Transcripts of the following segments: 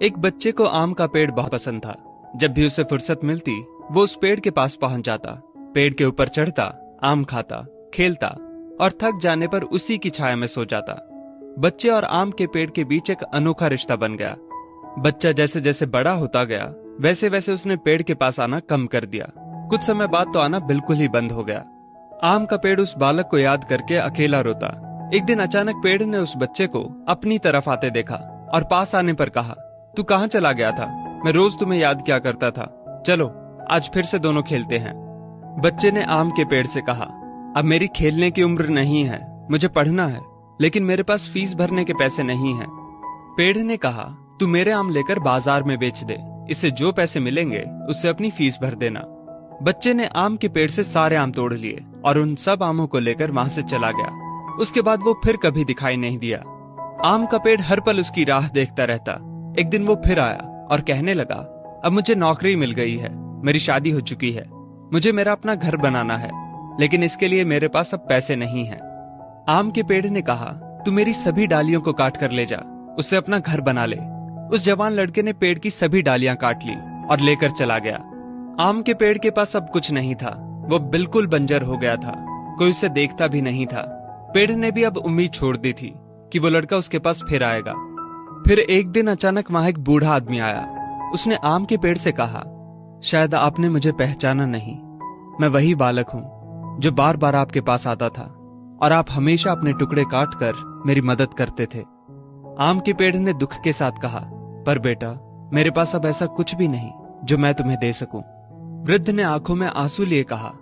एक बच्चे को आम का पेड़ बहुत पसंद था। जब भी उसे फुर्सत मिलती वो उस पेड़ के पास पहुंच जाता, पेड़ के ऊपर चढ़ता, आम खाता, खेलता और थक जाने पर उसी की छाया में सो जाता। बच्चे और आम के पेड़ के बीच एक अनोखा रिश्ता बन गया। बच्चा जैसे जैसे बड़ा होता गया वैसे वैसे उसने पेड़ के पास आना कम कर दिया। कुछ समय बाद तो आना बिल्कुल ही बंद हो गया। आम का पेड़ उस बालक को याद करके अकेला रोता। एक दिन अचानक पेड़ ने उस बच्चे को अपनी तरफ आते देखा और पास आने पर कहा, तू कहाँ चला गया था? मैं रोज तुम्हें याद किया करता था। चलो आज फिर से दोनों खेलते हैं। बच्चे ने आम के पेड़ से कहा, अब मेरी खेलने की उम्र नहीं है, मुझे पढ़ना है, लेकिन मेरे पास फीस भरने के पैसे नहीं हैं। पेड़ ने कहा, तू मेरे आम लेकर बाजार में बेच दे, इससे जो पैसे मिलेंगे उससे अपनी फीस भर देना। बच्चे ने आम के पेड़ से सारे आम तोड़ लिए और उन सब आमों को लेकर वहां से चला गया। उसके बाद वो फिर कभी दिखाई नहीं दिया। आम का पेड़ हर पल उसकी राह देखता रहता। एक दिन वो फिर आया और कहने लगा, अब मुझे नौकरी मिल गई है, मेरी शादी हो चुकी है, मुझे मेरा अपना घर बनाना है, लेकिन इसके लिए मेरे पास अब पैसे नहीं हैं। आम के पेड़ ने कहा, तू मेरी सभी डालियों को काट कर ले जा, उससे अपना घर बना ले। उस जवान लड़के ने पेड़ की सभी डालियां काट ली और लेकर चला गया। आम के पेड़ के पास अब कुछ नहीं था, वो बिल्कुल बंजर हो गया था, कोई उसे देखता भी नहीं था। पेड़ ने भी अब उम्मीद छोड़ दी थी कि वो लड़का उसके पास फिर आएगा। फिर एक दिन अचानक वहां एक बूढ़ा आदमी आया। उसने आम के पेड़ से कहा, शायद आपने मुझे पहचाना नहीं, मैं वही बालक हूँ जो बार बार आपके पास आता था और आप हमेशा अपने टुकड़े काट कर मेरी मदद करते थे। आम के पेड़ ने दुख के साथ कहा, पर बेटा मेरे पास अब ऐसा कुछ भी नहीं जो मैं तुम्हें दे सकूं। वृद्ध ने आंखों में आंसू लिए कहा,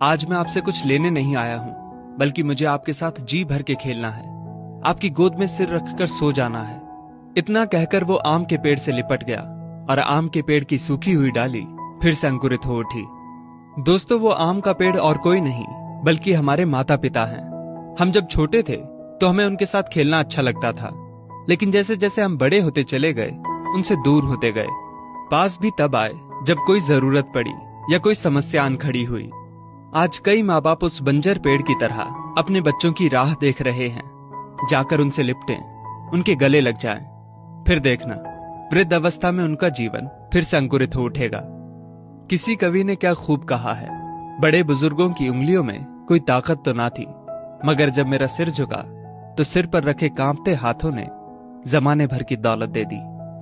आज मैं आपसे कुछ लेने नहीं आया हूं, बल्कि मुझे आपके साथ जी भर के खेलना है, आपकी गोद में सिर रखकर सो जाना है। इतना कहकर वो आम के पेड़ से लिपट गया और आम के पेड़ की सूखी हुई डाली फिर से अंकुरित हो उठी। दोस्तों, वो आम का पेड़ और कोई नहीं बल्कि हमारे माता पिता हैं। हम जब छोटे थे तो हमें उनके साथ खेलना अच्छा लगता था, लेकिन जैसे जैसे हम बड़े होते चले गए उनसे दूर होते गए। पास भी तब आए जब कोई जरूरत पड़ी या कोई समस्या आन खड़ी हुई। आज कई माँ बाप उस बंजर पेड़ की तरह अपने बच्चों की राह देख रहे हैं, जाकर उनसे लिपटें, उनके गले लग जाएं। फिर देखना वृद्ध अवस्था में उनका जीवन फिर से अंकुरित हो उठेगा। किसी कवि ने क्या खूब कहा है, बड़े बुजुर्गों की उंगलियों में कोई ताकत तो ना थी, मगर जब मेरा सिर झुका तो सिर पर रखे कांपते हाथों ने जमाने भर की दौलत दे दी।